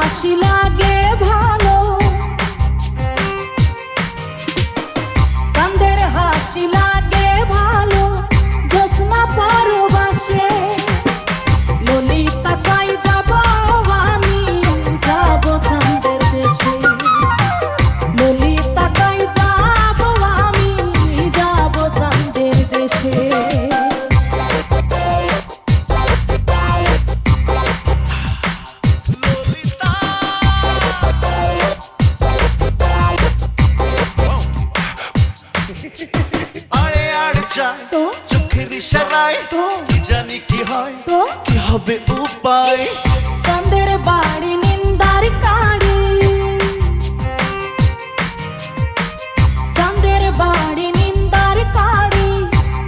হাসি লাগে ভালো, চাঁদের হাসি লাগে ভালো, জ্যোৎস্না পরবাসে। ললিতা কাই যাব আমি, যাব চাঁদের দেশে। ললিতা কাই যাব আমি, যাব চাঁদের দেশে। আরে আর চাই চোখের ইশারায়, কি জানি কি হয়, কি হবে উপায়। চাঁদের বাড়ি নিন্দার কাড়ি, চাঁদের বাড়ি নিন্দার কাড়ি,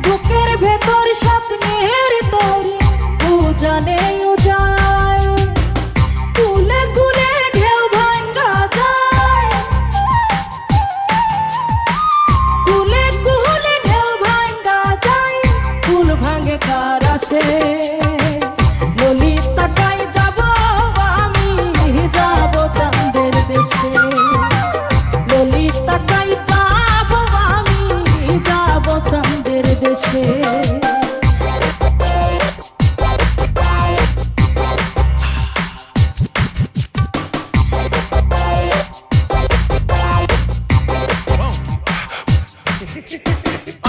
বুকের ভেতর স্বপ্নের তরি উজানে উজায়। কুলে কুলে ঢেউ ভাঙ্গা যায়, কুলে কুলে ঢেউ ভাঙ্গা যায়, কুল ভাঙে কার আসে। ললিতা কাই যাব আমি, যাব চাঁদের দেশে। ললিতা কাই যাব আমি, যাব চাঁদের দেশে।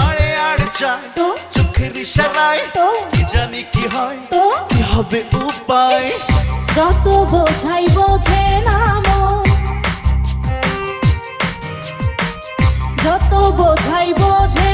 আরে আর চাই চোখের ইশারায়, কি জানি কি হয়, কি হবে উপায়। যত বোঝাই বোঝে না মন, যত বোঝাই বোঝে